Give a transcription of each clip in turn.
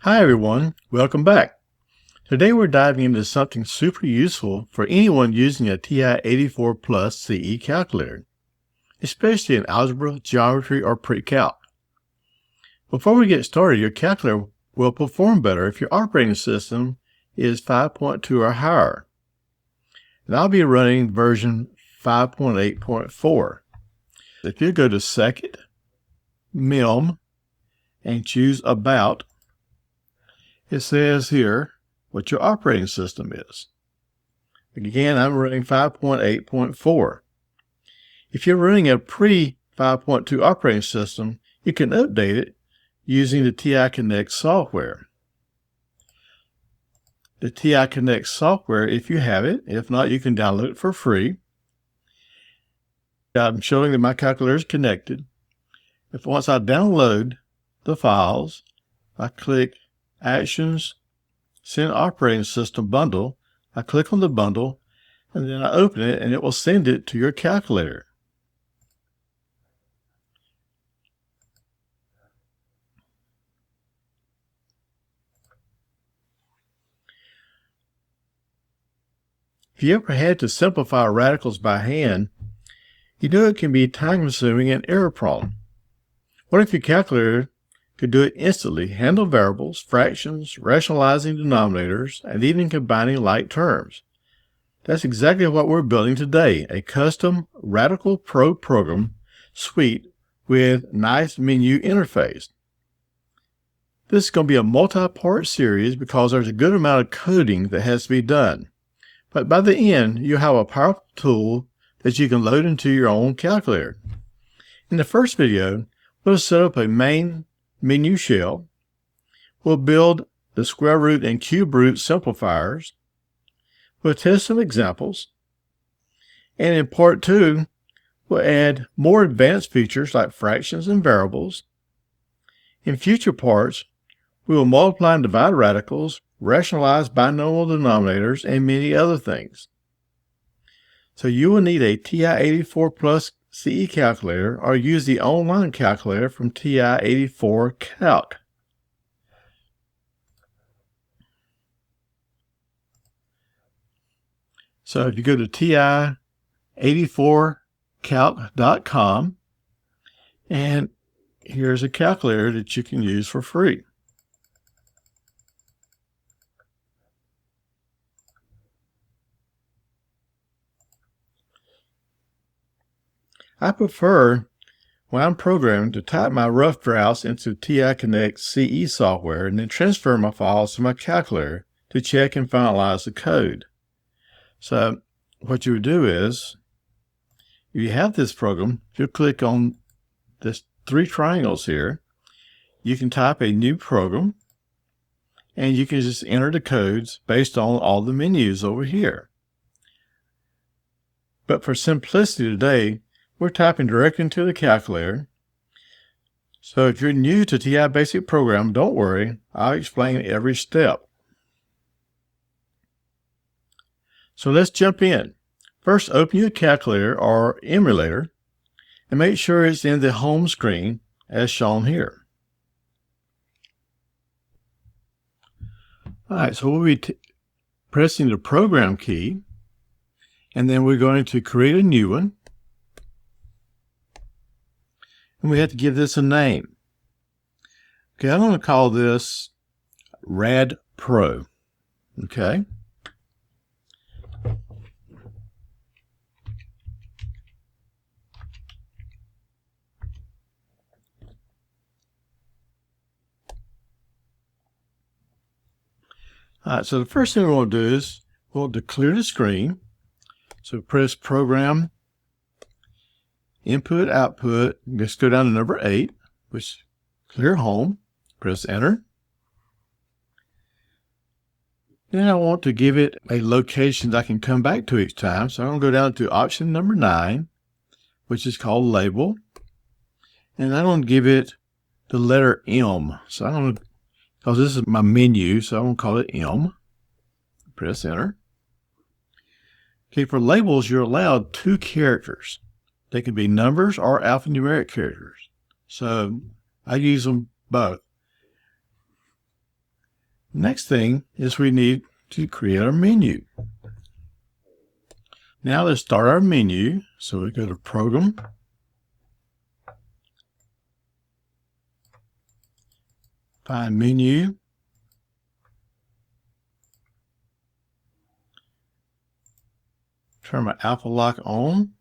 Hi everyone, welcome back. Today we're diving into something super useful for anyone using a TI-84 Plus CE calculator, especially in algebra, geometry, or pre-calc. Before we get started, your calculator will perform better if your operating system is 5.2 or higher. And I'll be running version 5.8.4. If you go to Second, MIM, and choose About, it says here what your operating system is. Again, I'm running 5.8.4. If you're running a pre-5.2 operating system, you can update it using the TI Connect software. The TI Connect software, if you have it, if not, you can download it for free. I'm showing that my calculator is connected. Once I download the files, I click Actions, Send Operating System Bundle. I click on the bundle, and then I open it, and it will send it to your calculator. If you ever had to simplify radicals by hand, you know it can be time-consuming and error-prone. What if your calculator could do it instantly, handle variables, fractions, rationalizing denominators, and even combining like terms? That's exactly what we're building today, a custom Radical Pro program suite with nice menu interface. This is going to be a multi-part series because there's a good amount of coding that has to be done. But by the end, you'll have a powerful tool that you can load into your own calculator. In the first video, we'll set up a main menu shell. We'll build the square root and cube root simplifiers. We'll test some examples. And in part 2, we'll add more advanced features like fractions and variables. In future parts, we will multiply and divide radicals, rationalize binomial denominators, and many other things. So you will need a TI-84 Plus CE calculator or use the online calculator from TI-84 Calc. So if you go to TI-84calc.com, and here's a calculator that you can use for free. I prefer, when I'm programming, to type my rough drafts into TI Connect CE software and then transfer my files to my calculator to check and finalize the code. So what you would do is, if you have this program, if you click on this 3 triangles here, you can type a new program and you can just enter the codes based on all the menus over here. But for simplicity today, we're typing directly into the calculator. So if you're new to TI Basic Program, don't worry, I'll explain every step. So let's jump in. First, open your calculator or emulator and make sure it's in the home screen as shown here. Alright, so we'll be pressing the program key, and then we're going to create a new one. And we have to give this a name. Okay, I'm going to call this Rad Pro. Okay. All right, so the first thing we want to do is we'll clear the screen. So press Program, Input, Output. Just go down to number 8, which clear home. Press Enter. Then I want to give it a location that I can come back to each time. So I'm going to go down to option number 9, which is called Label. And I'm going to give it the letter M. So I'm going to, because this is my menu, so I'm going to call it M. Press Enter. Okay, for labels, you're allowed 2 characters. They can be numbers or alphanumeric characters. So I use them both. Next thing is we need to create our menu. Now let's start our menu. So we go to Program, find Menu, turn my alpha lock on,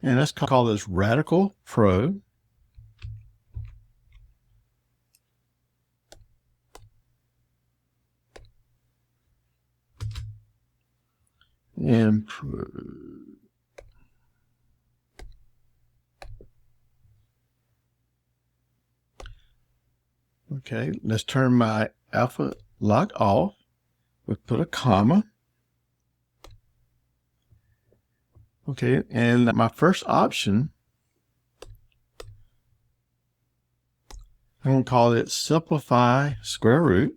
and let's call this Radical Pro. And okay, let's turn my alpha lock off. We'll put a comma. Okay, and my first option, I'm going to call it simplify square root.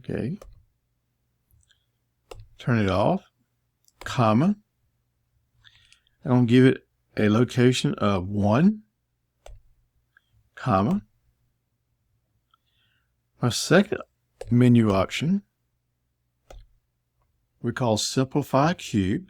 Okay, turn it off, comma. I'm going to give it a location of 1, comma. My second menu option we call simplify cube.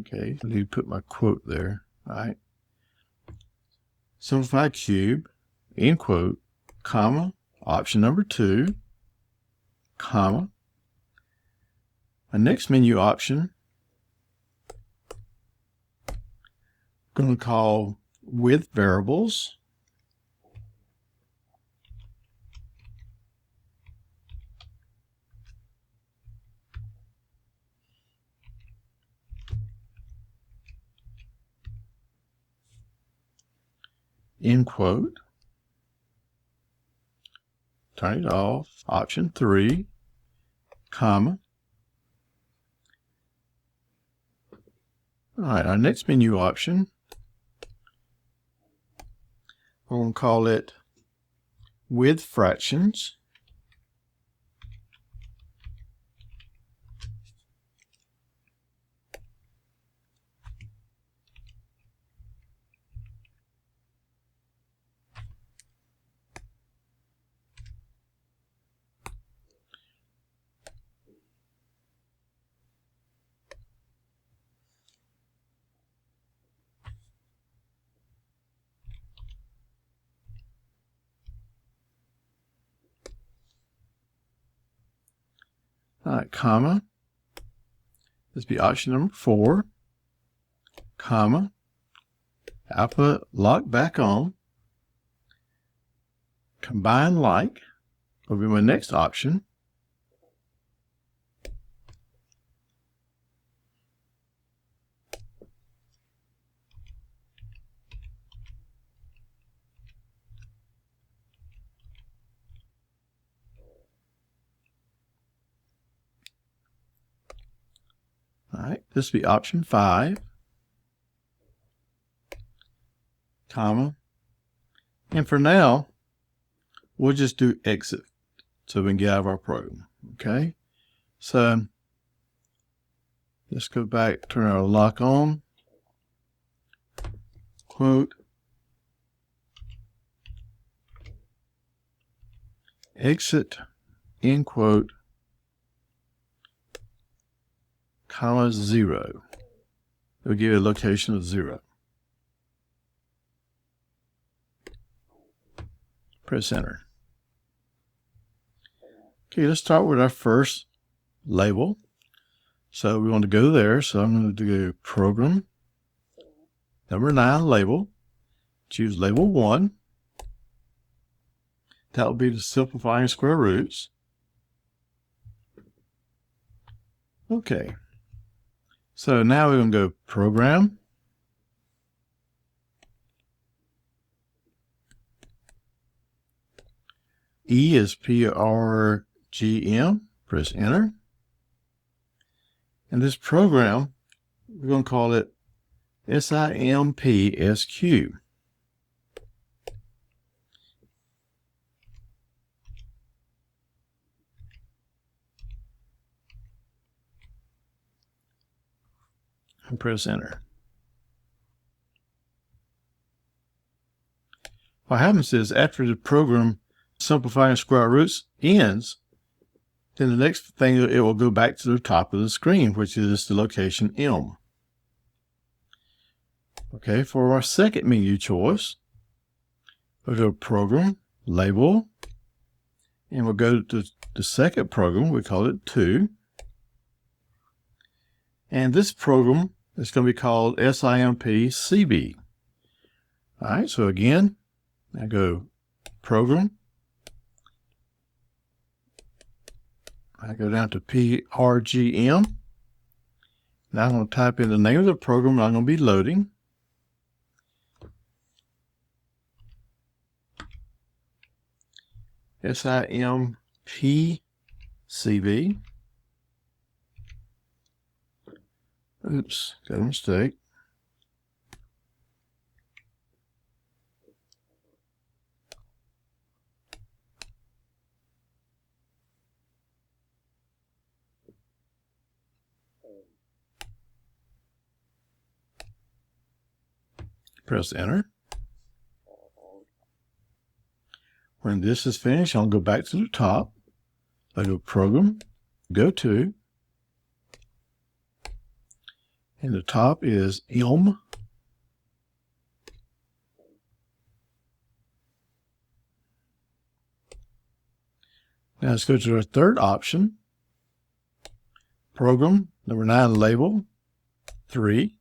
Okay, I need to put my quote there. All right. Simplify cube, end quote, comma, option number 2, comma. My next menu option, I'm going to call with variables. End quote. Turn it off. Option 3, comma. All right, our next menu option, we're going to call it with fractions. All right, comma. This be option number 4, comma. Alpha lock back on. Combine like will be my next option. All right, this will be option 5, comma. And for now, we'll just do exit so we can get out of our program. Okay, so let's go back, turn our lock on, quote, exit, end quote, comma 0. It'll give you a location of 0. Press enter. Okay, let's start with our first label. So we want to go there. So I'm going to do program number 9 label. Choose label 1. That will be the simplifying square roots. Okay. So now we're going to go program. E is PRGM. Press enter. And this program, we're going to call it SIMPSQ. And press enter. What happens is after the program simplifying square roots ends, then the next thing, it will go back to the top of the screen, which is the location M. Okay, for our second menu choice, we'll go program, label, and we'll go to the second program. We call it 2. And this program is going to be called SIMPCB. All right, so again, I go program. I go down to PRGM. Now I'm going to type in the name of the program I'm going to be loading. SIMPCB. Oops, got a mistake. Press enter. When this is finished, I'll go back to the top. I go program, go to, and the top is M. Now let's go to our third option. Program number 9 label 3.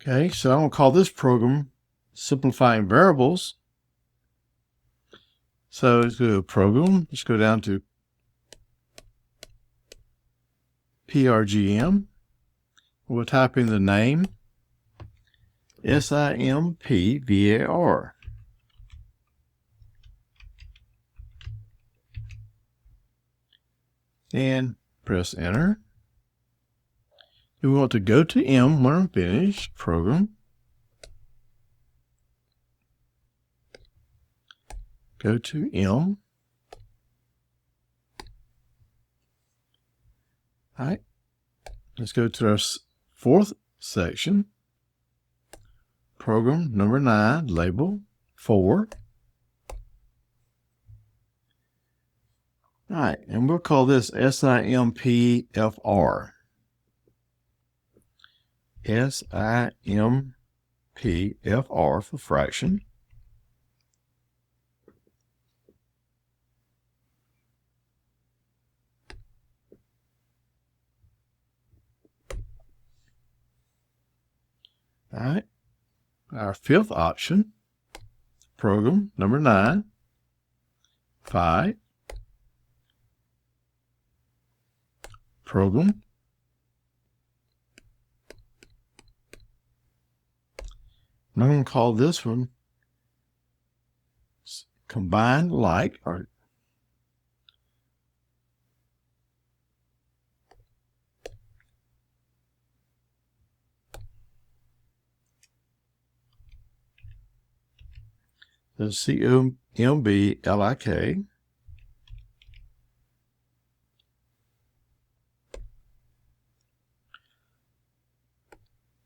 Okay, so I'm going to call this program simplifying variables. So let's go to program. Let's go down to PRGM. We'll type in the name SIMPVAR. And press enter. We want to go to M when I'm finished. Program. Go to M. All right. Let's go to our fourth section. Program number 9, label 4. All right, and we'll call this SIMPFR. SIMPFR for fraction. All right, our fifth option, program number 9, 5. Program. And I'm going to call this one combined like, or the COMBLIK.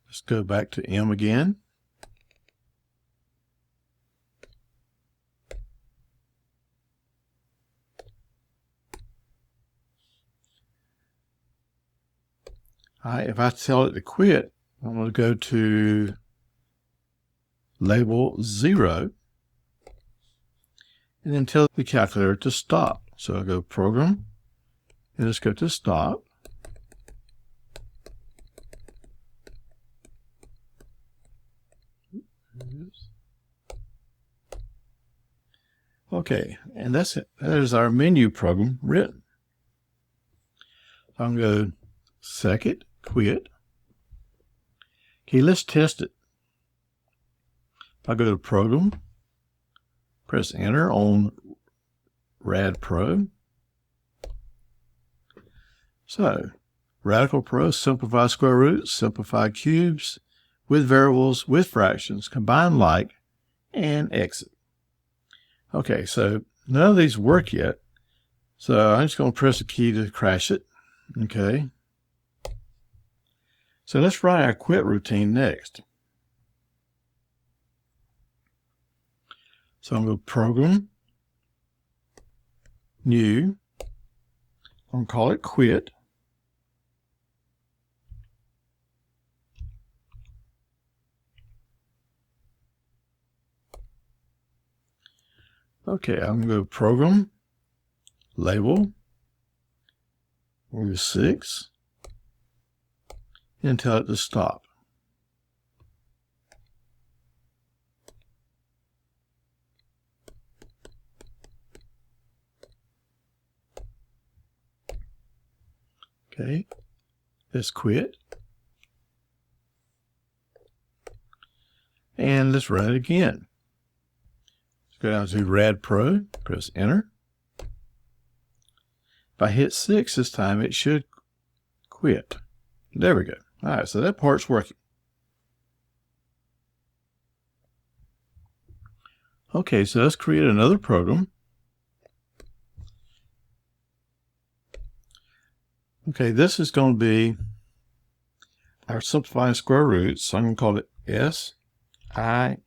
Let's go back to M again. All right, if I tell it to quit, I'm going to go to label 0 and then tell the calculator to stop. So I go Program, and let's go to Stop. Okay, and that's it. That is our menu program written. So I'm going to go Second, Quit. Okay, let's test it. I'll go to Program, press Enter on Rad Pro. So, Radical Pro, simplify square roots, simplify cubes, with variables, with fractions, combine like, and exit. Okay, so none of these work yet. So I'm just going to press the key to crash it. Okay. So let's write our quit routine next. So I'm going to Program, New. I'm going to call it Quit. Okay, I'm going to go Program, Label, we'll go 6, and tell it to stop. Okay, let's quit. And let's run it again. Let's go down to Rad Pro, press Enter. If I hit 6 this time, it should quit. There we go. All right, so that part's working. Okay, so let's create another program. Okay, this is going to be our simplifying square roots. So I'm going to call it SIMPSQ.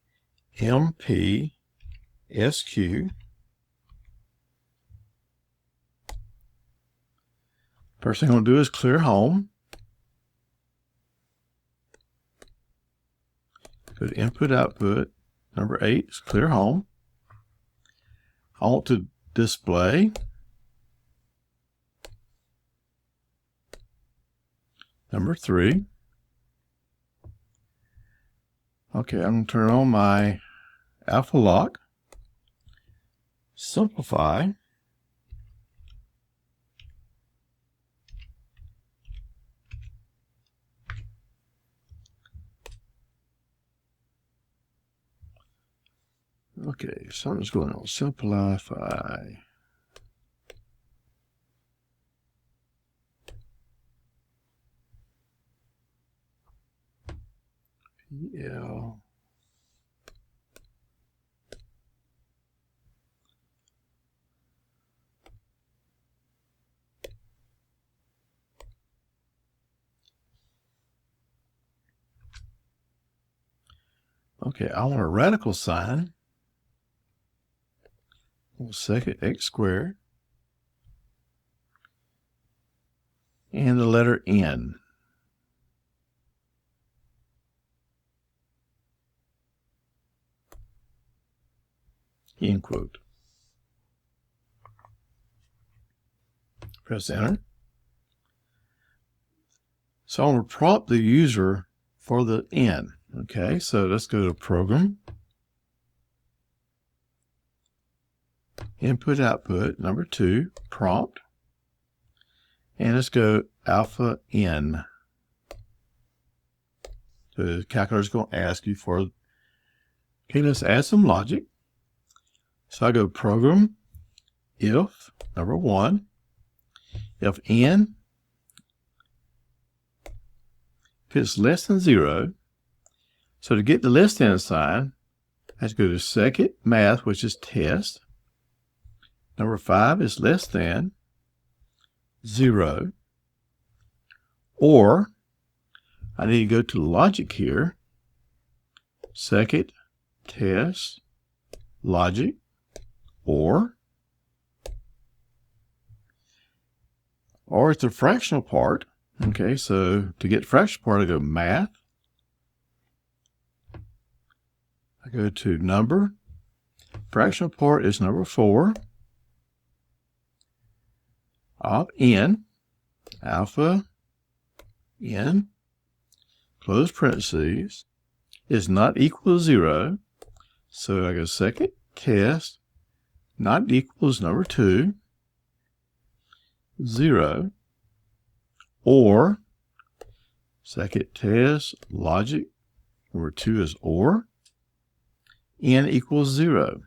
First thing I'm going to do is clear home. Go to Input Output. Number 8 is clear home. I want to display number 3. Okay, I'm going to turn on my alpha lock. Simplify. Okay, something's going on. Simplify. PL. Okay, I want a radical sign. Second x squared. And the letter N. End quote. Press Enter. So I want to prompt the user for the N. Okay, so let's go to Program. Input Output, number 2, prompt. And let's go alpha N. So the calculator is going to ask you for, okay, let's add some logic. So I go Program, if, number 1, if N, if it's less than 0, so to get the less than sign, I have to go to second math, which is test. Number 5 is less than 0. Or I need to go to logic here. Second test logic, or it's a fractional part. Okay, so to get fractional part, I go math. I go to number. Fractional part is number 4. of n, alpha n, close parentheses, is not equal to 0. So I go second test, not equals number 2, 0, or second test, logic, number 2 is or, n equals 0.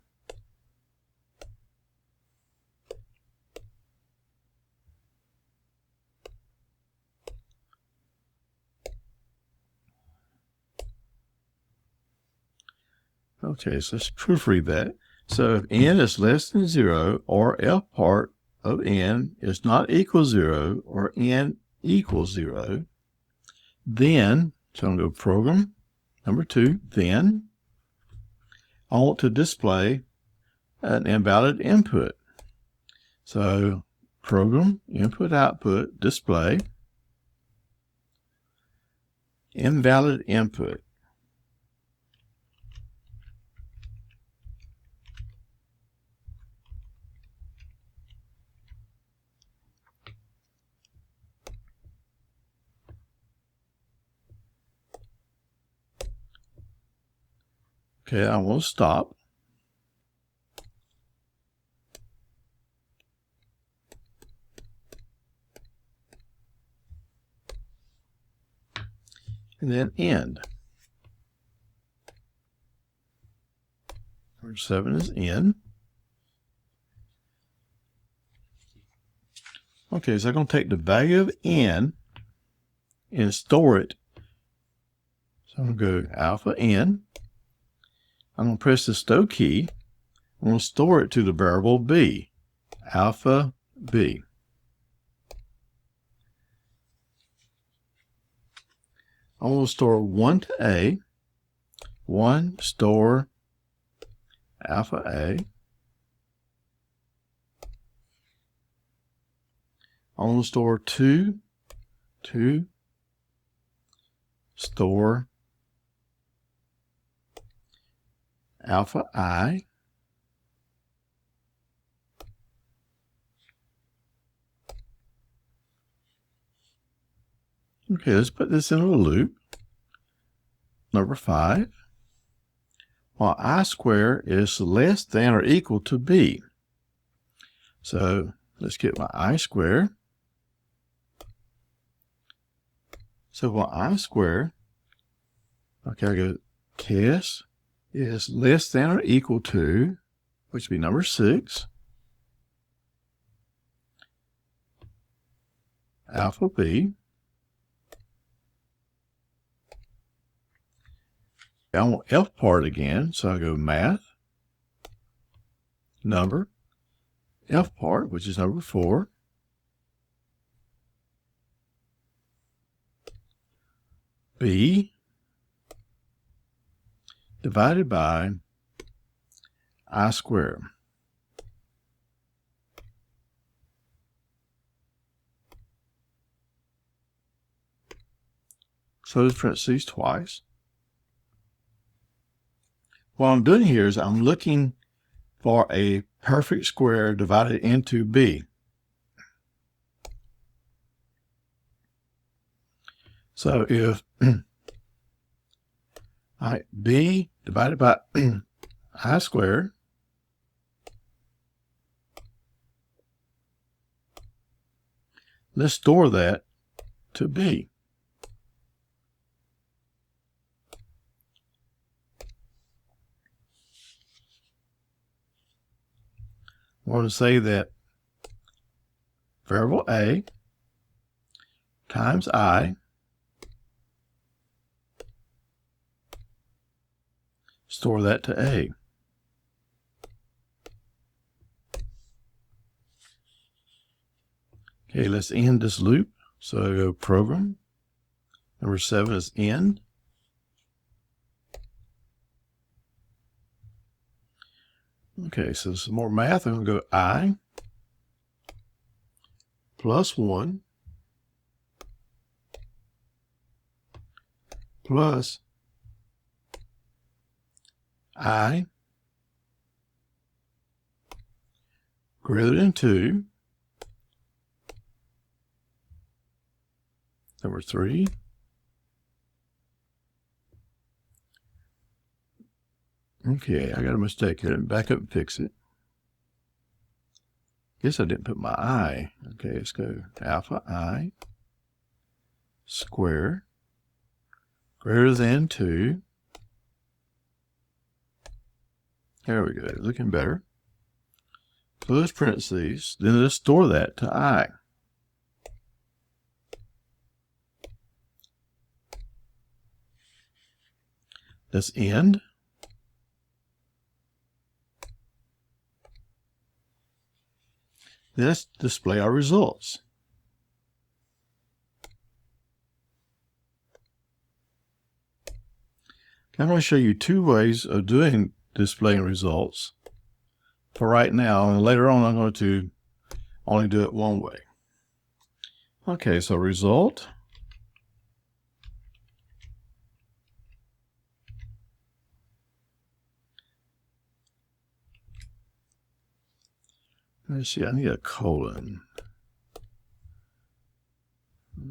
Okay, so let's proofread that. So if n is less than 0, or f part of n is not equal to 0, or n equals 0, then, so I'm going to go program, number 2, then I want to display an invalid input. So program, input, output, display, invalid input. Okay, I will stop. And then end. Number 7 is end. Okay, so I'm going to take the value of n and store it. So I'm going to go alpha n. I'm going to press the stow key. I'm going to store it to the variable b, alpha b. I'm going to store 1 to a, 1 store alpha a. I'm going to store 2 store alpha I. Okay, let's put this in a loop. Number 5. While I square is less than or equal to b. So let's get my I square. So while I square, okay, I go test is less than or equal to, which would be number 6, alpha b. I want F part again, so I go math, number, F part, which is number 4, b divided by I squared. Close parentheses twice. What I'm doing here is I'm looking for a perfect square divided into b. So if b divided by I squared let's store that to b. I want to say that variable a times I store that to a. Okay, let's end this loop. So I go program. Number 7 is end. Okay, so some more math. I'm going to go I plus 1 plus I greater than 2 Number 3. Okay, I got a mistake here. Back up and fix it. Guess I didn't put my I. Okay, let's go alpha I square greater than 2. There we go. Looking better. Close parentheses. Then let's store that to I. Let's end. Let's display our results. I'm going to show you 2 ways of displaying results for right now, and later on I'm going to only do it one way. Okay, so result. Let's see, I need a colon.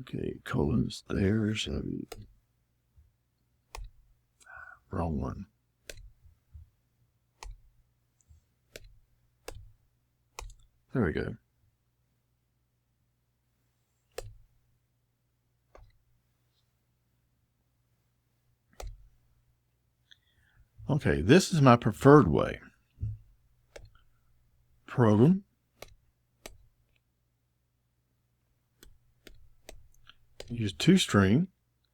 Okay, colon's there, so wrong one. There we go. Okay, this is my preferred way. Program. Use toString.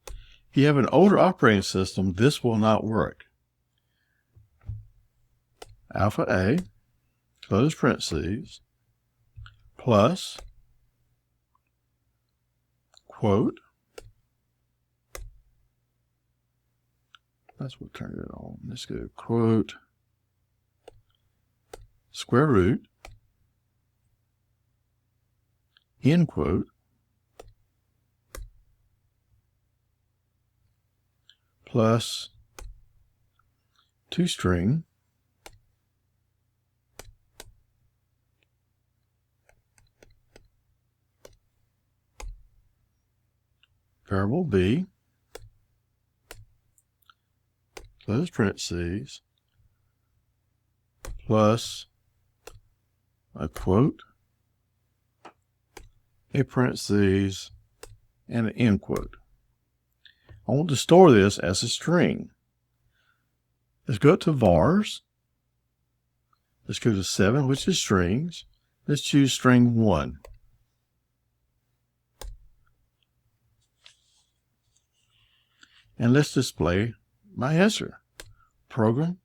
If you have an older operating system, this will not work. Alpha A, close parentheses, plus, quote. That's what turned it on. Let's go quote, square root, end quote, plus toString, variable B, close parentheses, plus a quote, a parentheses, and an end quote. I want to store this as a string. Let's go up to vars. Let's go to 7, which is strings. Let's choose string 1. And let's display my answer. Program,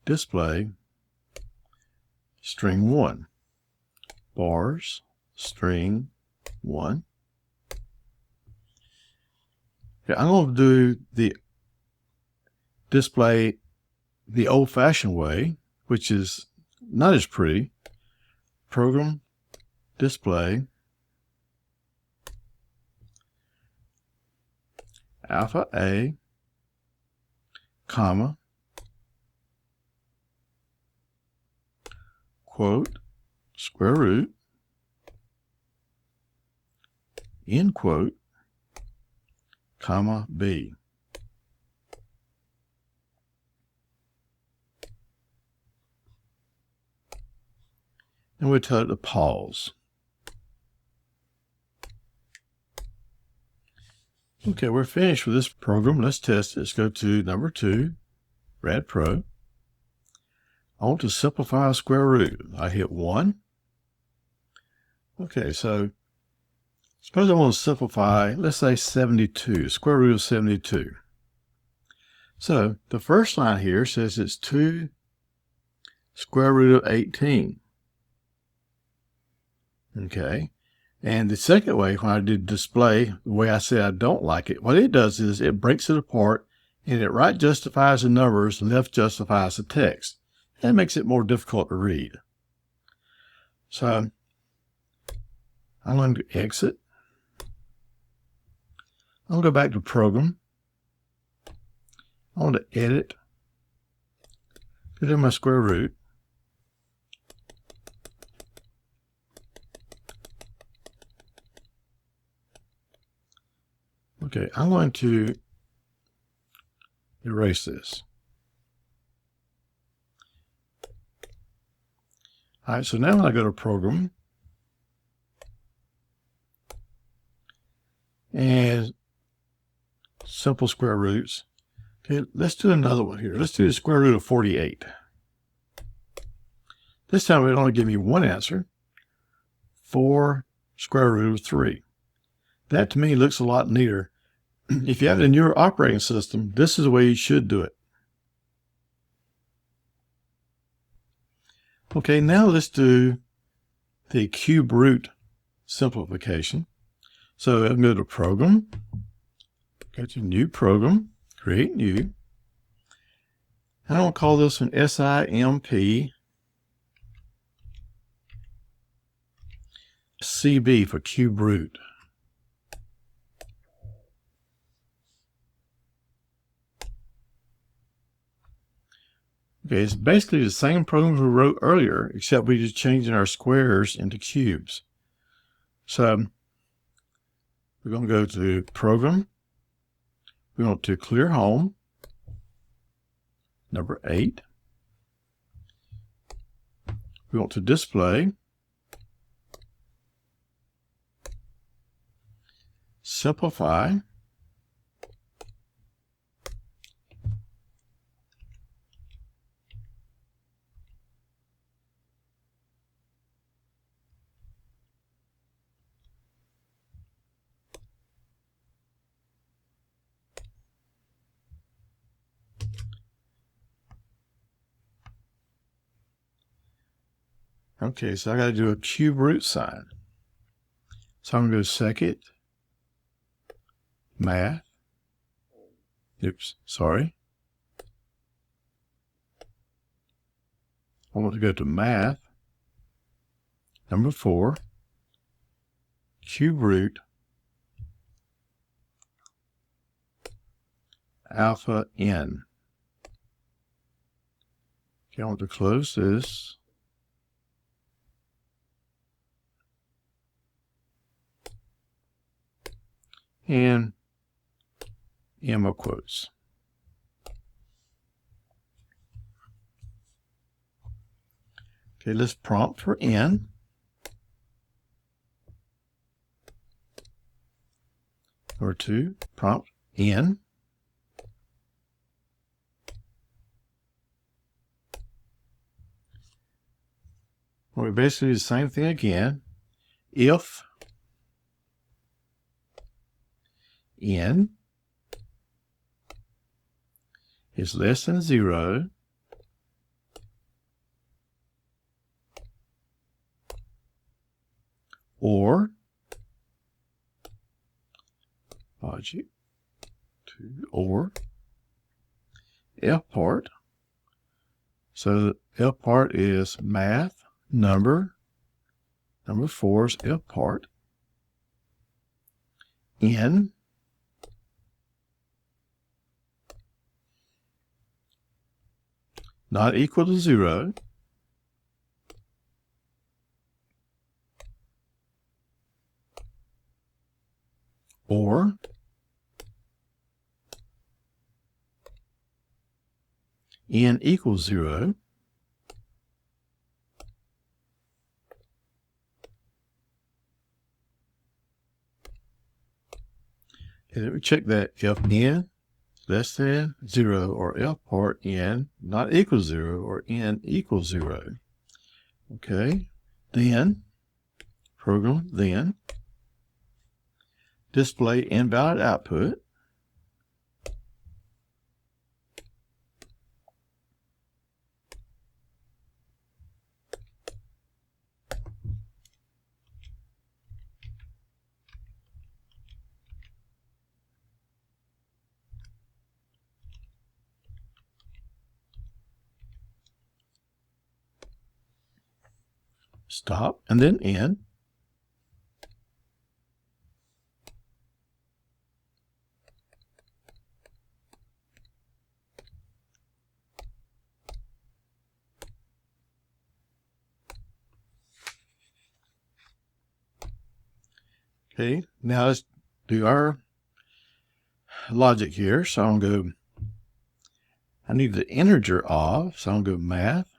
display, string 1. Bars, string 1. Okay, I'm going to do the display the old-fashioned way, which is not as pretty. Program, display, alpha A, comma, quote, square root, end quote, comma, B. And we'll tell it to pause. Okay, we're finished with this program. Let's test it. Let's go to number 2, Rad Pro. I want to simplify a square root. I hit 1. Okay, so suppose I want to simplify, let's say 72, square root of 72. So the first line here says it's 2 square root of 18. Okay. And the second way, when I did display, the way I said I don't like it, what it does is it breaks it apart, and it right justifies the numbers and left justifies the text. That makes it more difficult to read. So I'm going to exit. I'll go back to Program. I want to edit. Go to my square root. Okay, I'm going to erase this. All right, so now when I go to Program and Simple Square Roots, okay, let's do another one here. Let's do the square root of 48. This time it'll only give me one answer, 4 square root of 3. That to me looks a lot neater. If you have it in your operating system, this is the way you should do it. Okay, now let's do the cube root simplification. So I'll go to Program, go to New Program, Create New. And I'll call this one SIMP CB for cube root. Okay, it's basically the same program we wrote earlier, except we just changing our squares into cubes. So we're going to go to Program. We want to clear home, number 8. We want to display, simplify, okay, so I got to do a cube root sign. So I'm going to go Second, Math. Oops, sorry. I want to go to Math, number 4, cube root, alpha n. Okay, I want to close this. And M of quotes. Okay, let's prompt for n. Number 2, prompt n. Well, we basically do the same thing again. If n is less than 0, or logic 2 or F part. So the F part is math, number 4 is F part, n not equal to 0, or n equals 0, and then we check that if n less than 0 or F part n not equal to 0 or n equals 0. Okay, then program then display invalid output. Stop, and then end. Okay, now let's do our logic here, so I'm going to go, I need the integer of, so I'm going to go math,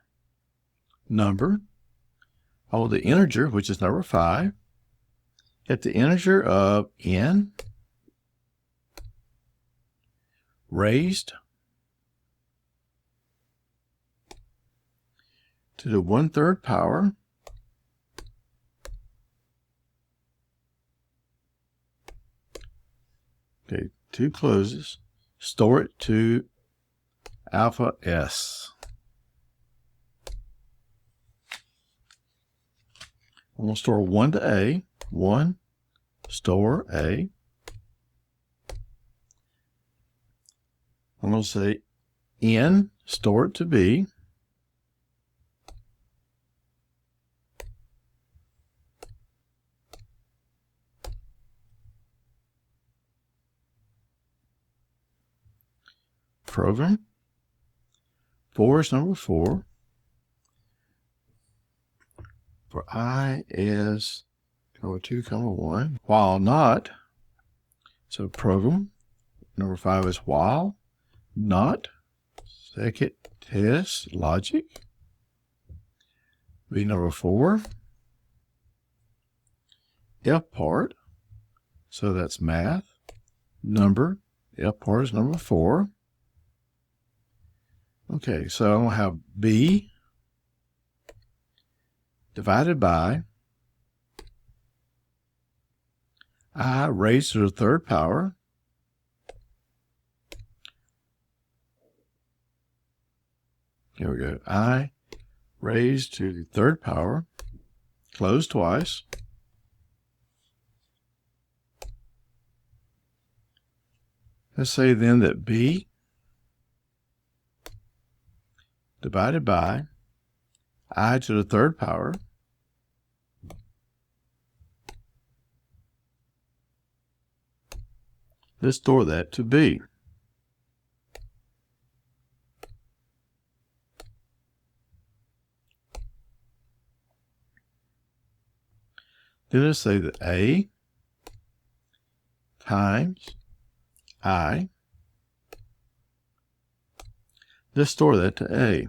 number. I want the integer, which is number 5. Get the integer of n raised to the 1/3 power okay, 2 closes, store it to alpha s. I'm going to store 1 to a, 1, store a. I'm going to say n, store it to b. Program. 4 is number 4. For I is 2, 1. While not, so program. Number 5 is while not. Second test logic. Be number 4. F part. So that's math. Number. F part is number 4. Okay, so I'm going to have B divided by I raised to the 3rd power here we go. I raised to the 3rd power, close twice. Let's say then that B divided by I to the 3rd power let's store that to B. Then let's say that A times I. Let's store that to A.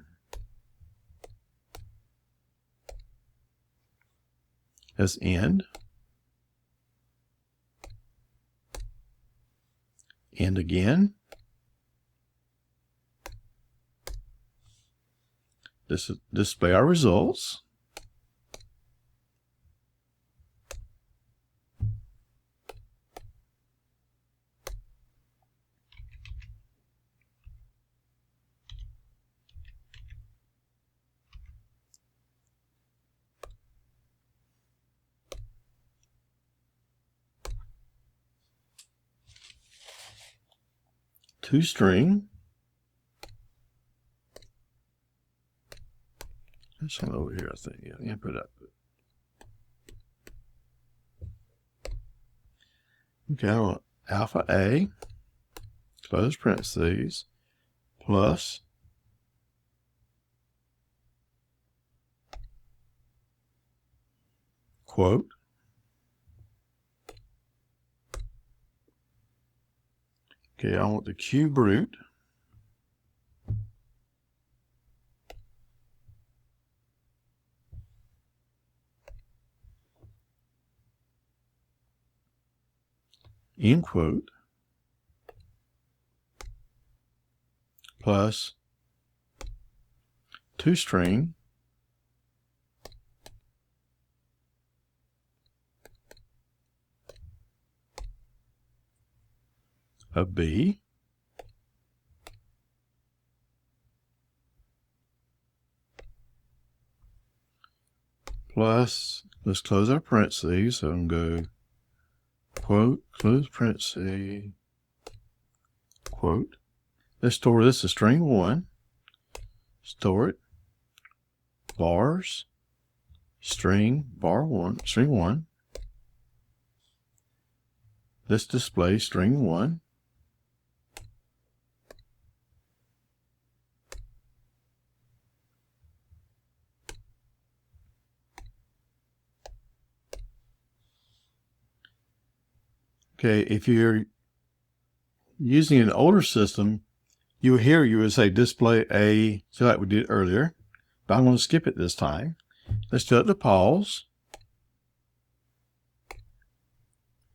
As end. End again. This is display our results. String. That's one over here, I think. Yeah, input output. Okay, I want alpha A, close parentheses, plus quote. Okay, I want the cube root. End quote. Plus toString of B plus, let's close our parentheses, so I'm going to go quote, close parentheses, quote. Let's store this as string 1, store it, bars, string, bar 1, string 1. Let's display string 1. Okay, if you're using an older system, you would say display A, so like we did earlier, but I'm going to skip it this time. Let's do it to pause.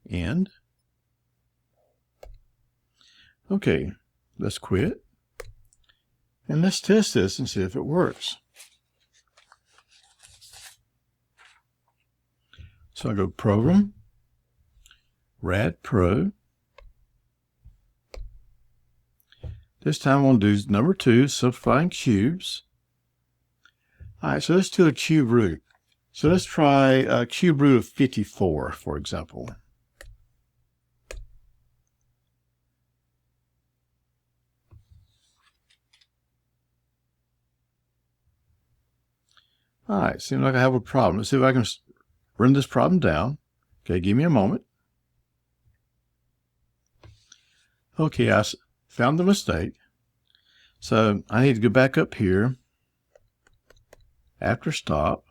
End. Okay, let's quit. And let's test this and see if it works. So I go Program, Rad Pro. This time I'm going to do number 2, simplifying cubes. All right, so let's do a cube root. So let's try a cube root of 54, for example. All right, seems like I have a problem. Let's see if I can run this problem down. Okay, give me a moment. Okay, I found the mistake. So I need to go back up here after stop.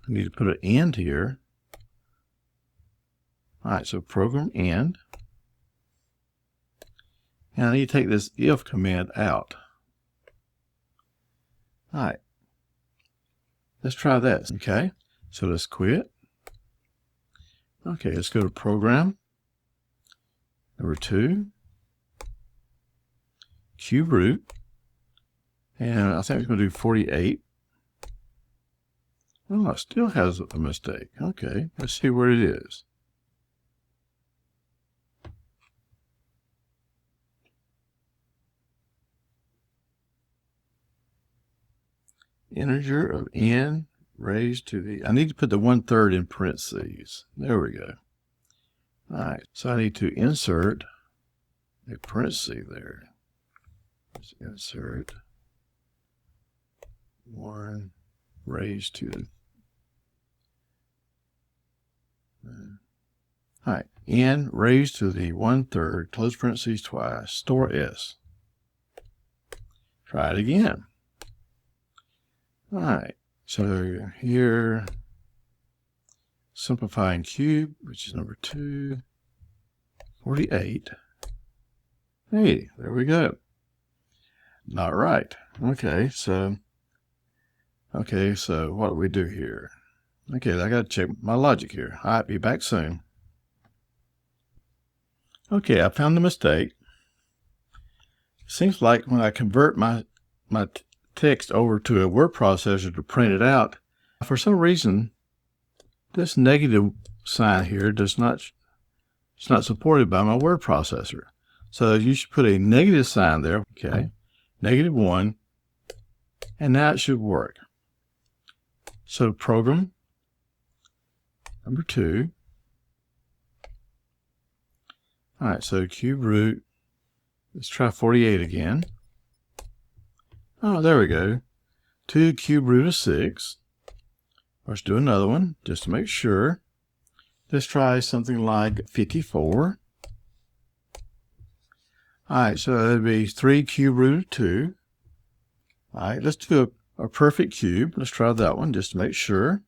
I need to put an end here. All right, so program end. And I need to take this if command out. All right, let's try that. Okay, so let's quit. Okay, let's go to program. Number 2, cube root. And I think we're going to do 48. Oh, it still has a mistake. Okay, let's see where it is. Integer of n raised to the, I need to put the 1/3 in parentheses. There we go. All right, so I need to insert a parenthesis there. Let's insert 1 raised to the, all right, n raised to the 1/3, close parentheses twice, store s. Try it again. All right, so here, simplifying cube, which is number 2, 48. Hey, there we go. Not right. Okay, so what do we do here? Okay, I got to check my logic here. All right, be back soon. Okay, I found the mistake. Seems like when I convert my text over to a word processor to print it out, for some reason, this negative sign here it's not supported by my word processor. So you should put a negative sign there, okay, -1, and now it should work. So program number 2. All right, so cube root, let's try 48 again. Oh, there we go. 2 cube root of 6. Let's do another one just to make sure. Let's try something like 54. All right, so that'd be 3 cube root of 2. All right, let's do a perfect cube. Let's try that one just to make sure.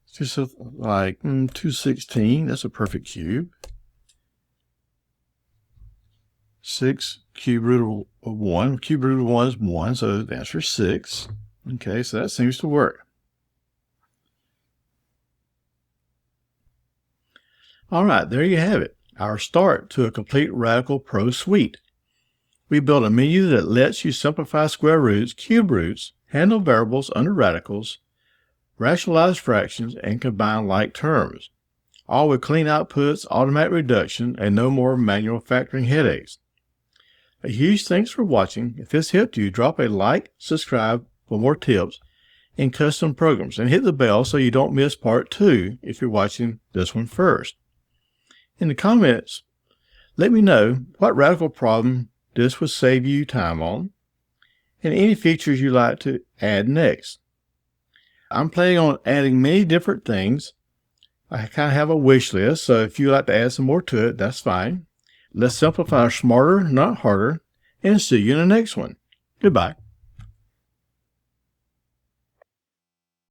It's just like 216. That's a perfect cube. 6 cube root of 1. Cube root of 1 is 1, so the answer is 6. Okay, so that seems to work. All right, there you have it, our start to a complete Radical Pro suite. We built a menu that lets you simplify square roots, cube roots, handle variables under radicals, rationalize fractions, and combine like terms, all with clean outputs, automatic reduction, and no more manual factoring headaches. A huge thanks for watching. If this helped you, drop a like, subscribe for more tips in custom programs, and hit the bell so you don't miss part 2 if you're watching this one first. In the comments, let me know what radical problem this would save you time on, and any features you'd like to add next. I'm planning on adding many different things. I kind of have a wish list, so if you'd like to add some more to it, that's fine. Let's simplify smarter, not harder, and see you in the next one. Goodbye.